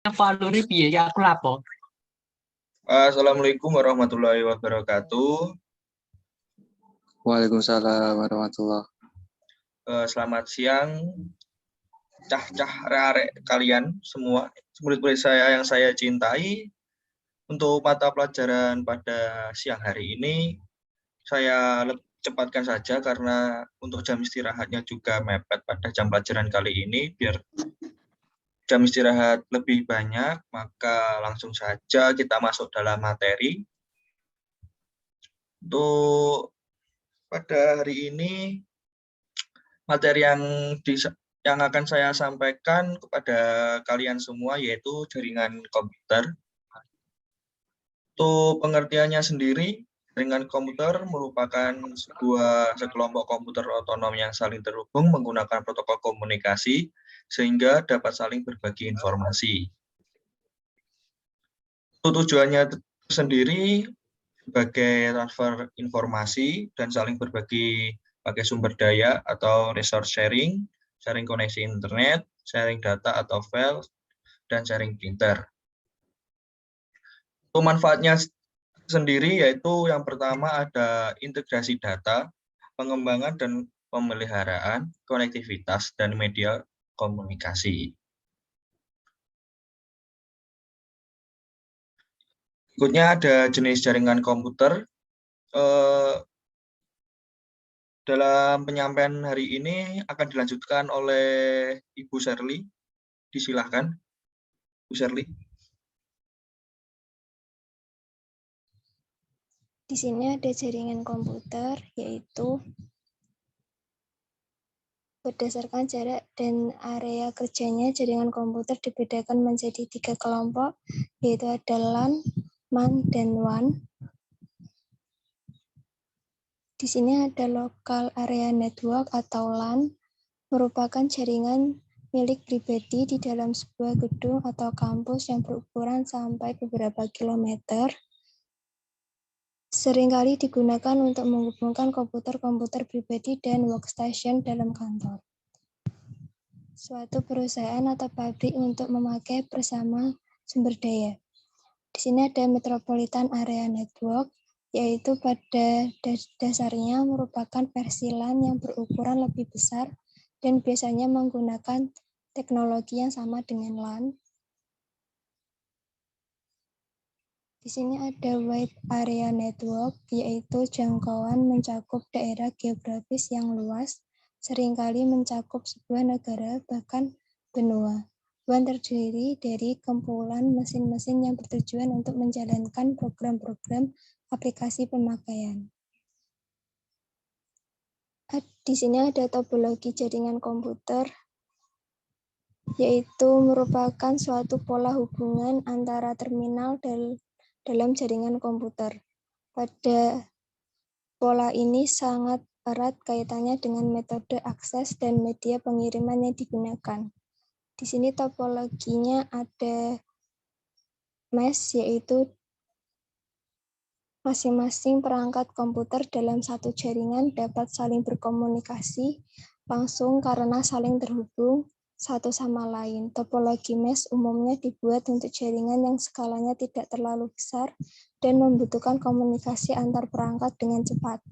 Valuri piye ya aku lapo. Assalamualaikum warahmatullahi wabarakatuh. Waalaikumsalam warahmatullahi. Selamat siang, cah-cah rarek kalian semua, murid-murid saya yang saya cintai. Untuk mata pelajaran pada siang hari ini, saya cepatkan saja karena untuk jam istirahatnya juga mepet pada jam pelajaran kali ini. Biar jam istirahat lebih banyak, maka langsung saja kita masuk dalam materi. Untuk pada hari ini, materi yang akan saya sampaikan kepada kalian semua yaitu jaringan komputer. Untuk pengertiannya sendiri, jaringan komputer merupakan sekelompok komputer otonom yang saling terhubung menggunakan protokol komunikasi sehingga dapat saling berbagi informasi. Untuk tujuannya sendiri sebagai transfer informasi dan saling berbagi pakai sumber daya atau resource sharing, sharing koneksi internet, sharing data atau file, dan sharing printer. Untuk manfaatnya sendiri yaitu yang pertama ada integrasi data, pengembangan dan pemeliharaan, konektivitas, dan media komunikasi. Berikutnya ada jenis jaringan komputer. Dalam penyampaian hari ini akan dilanjutkan oleh Ibu Shirley. Disilahkan, Bu Shirley. Di sini ada jaringan komputer, yaitu berdasarkan jarak dan area kerjanya, jaringan komputer dibedakan menjadi 3 kelompok, yaitu ada LAN, MAN, dan WAN. Di sini ada local area network atau LAN, merupakan jaringan milik pribadi di dalam sebuah gedung atau kampus yang berukuran sampai beberapa kilometer. Seringkali digunakan untuk menghubungkan komputer-komputer pribadi dan workstation dalam kantor. Suatu perusahaan atau pabrik untuk memakai bersama sumber daya. Di sini ada Metropolitan Area Network, yaitu pada dasarnya merupakan versi LAN yang berukuran lebih besar dan biasanya menggunakan teknologi yang sama dengan LAN. Di sini ada Wide Area Network, yaitu jangkauan mencakup daerah geografis yang luas, seringkali mencakup sebuah negara, bahkan benua. WAN terdiri dari kumpulan mesin-mesin yang bertujuan untuk menjalankan program-program aplikasi pemakaian. Di sini ada topologi jaringan komputer, yaitu merupakan suatu pola hubungan antara terminal dalam jaringan komputer. Pada pola ini sangat erat kaitannya dengan metode akses dan media pengiriman yang digunakan. Di sini topologinya ada mesh, yaitu masing-masing perangkat komputer dalam satu jaringan dapat saling berkomunikasi langsung karena saling terhubung satu sama lain. Topologi mesh umumnya dibuat untuk jaringan yang skalanya tidak terlalu besar dan membutuhkan komunikasi antar perangkat dengan cepat.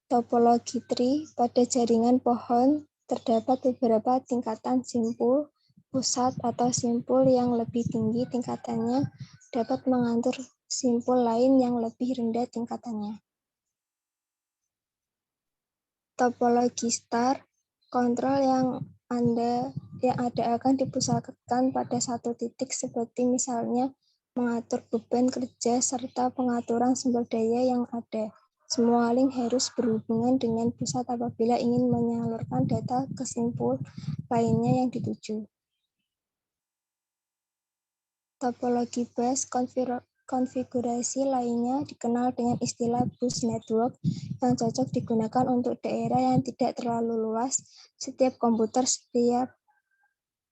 Topologi tree, pada jaringan pohon terdapat beberapa tingkatan simpul. Pusat atau simpul yang lebih tinggi tingkatannya dapat mengatur simpul lain yang lebih rendah tingkatannya. Topologi star, kontrol yang ada akan dipusatkan pada satu titik seperti misalnya mengatur beban kerja serta pengaturan sumber daya yang ada. Semua link harus berhubungan dengan pusat apabila ingin menyalurkan data ke simpul lainnya yang dituju. Topologi bus, konfigurasi lainnya dikenal dengan istilah bus network yang cocok digunakan untuk daerah yang tidak terlalu luas. Setiap komputer, setiap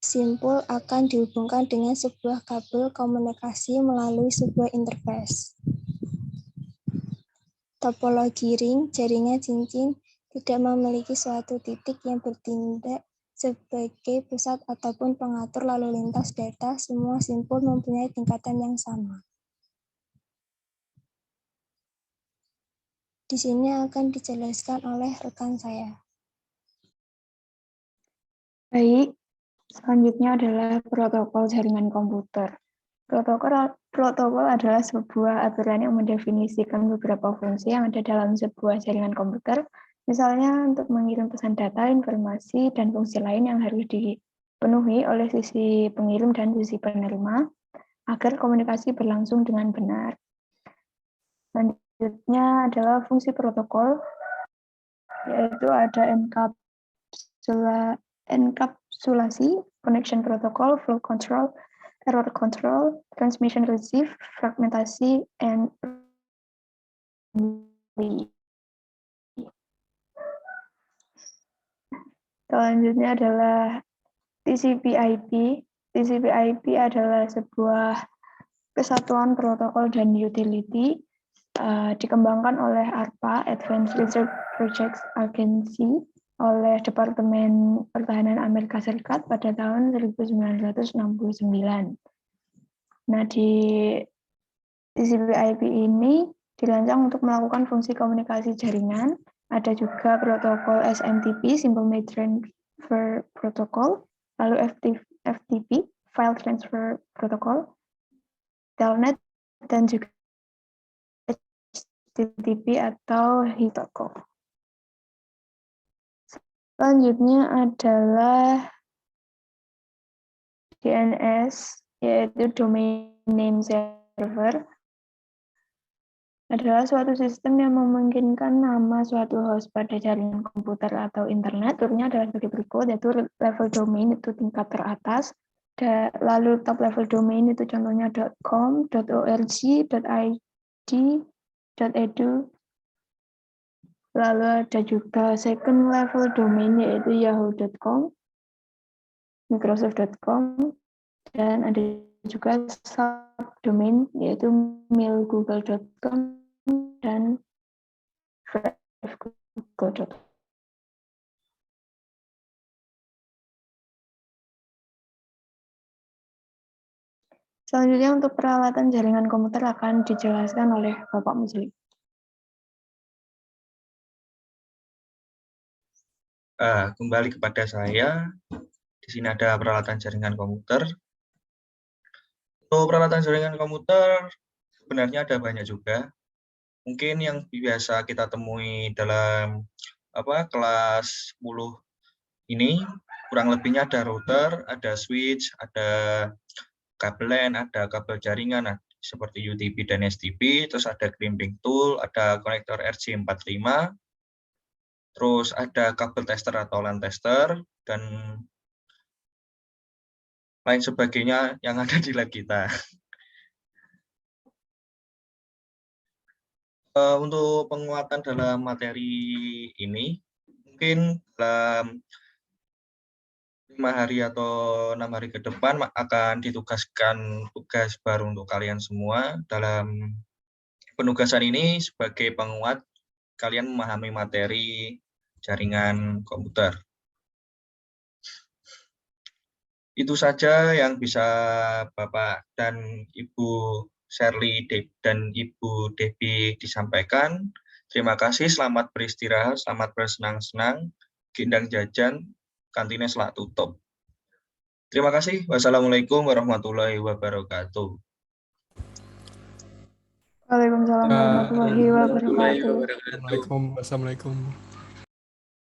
simpul akan dihubungkan dengan sebuah kabel komunikasi melalui sebuah interface. Topologi ring, jaringan cincin, tidak memiliki suatu titik yang bertindak sebagai pusat ataupun pengatur lalu lintas data, semua simpul mempunyai tingkatan yang sama. Di sini akan dijelaskan oleh rekan saya. Baik, selanjutnya adalah protokol jaringan komputer. Protokol adalah sebuah aturan yang mendefinisikan beberapa fungsi yang ada dalam sebuah jaringan komputer, misalnya untuk mengirim pesan data, informasi, dan fungsi lain yang harus dipenuhi oleh sisi pengirim dan sisi penerima, agar komunikasi berlangsung dengan benar. Selanjutnya adalah fungsi protokol, yaitu ada enkapsulasi, connection protocol, flow control, error control, transmission receive, fragmentasi, and selanjutnya adalah TCP/IP. TCP/IP adalah sebuah kesatuan protokol dan utility dikembangkan oleh ARPA, Advanced Research Projects Agency, oleh Departemen Pertahanan Amerika Serikat pada tahun 1969. Nah, di TCP/IP ini dirancang untuk melakukan fungsi komunikasi jaringan. Ada juga protokol SMTP, Simple Mail Transfer Protocol, lalu FTP, File Transfer Protocol, Telnet, dan juga HTTP atau HTTP. Selanjutnya adalah DNS, yaitu Domain Name Server. Adalah suatu sistem yang memungkinkan nama suatu host pada jaringan komputer atau internet. Turunnya adalah sebagai berikut, yaitu level domain itu tingkat teratas. Lalu top level domain itu contohnya .com, .org, .id, .edu. Lalu ada juga second level domain yaitu yahoo.com, microsoft.com, dan ada juga subdomain yaitu mailgoogle.com dan google.com. Selanjutnya untuk peralatan jaringan komputer akan dijelaskan oleh Bapak Muslim. Kembali kepada saya. Di sini ada peralatan jaringan komputer. Untuk peralatan jaringan komputer sebenarnya ada banyak juga. Mungkin yang biasa kita temui dalam kelas 10 ini kurang lebihnya ada router, ada switch, ada kabel LAN, ada kabel jaringan seperti UTP dan STP, terus ada crimping tool, ada konektor RJ45, terus ada kabel tester atau LAN tester, dan lain sebagainya yang ada di lab kita. Untuk penguatan dalam materi ini, mungkin dalam 5 hari atau 6 hari ke depan akan ditugaskan tugas baru untuk kalian semua. Dalam penugasan ini sebagai penguat kalian memahami materi jaringan komputer. Itu saja yang bisa Bapak dan Ibu Shirley dan Ibu Debbie disampaikan. Terima kasih, selamat beristirahat, selamat bersenang-senang, gendang jajan, kantinnya selak tutup. Terima kasih. Wassalamualaikum warahmatullahi wabarakatuh. Waalaikumsalam warahmatullahi wabarakatuh. Assalamualaikum.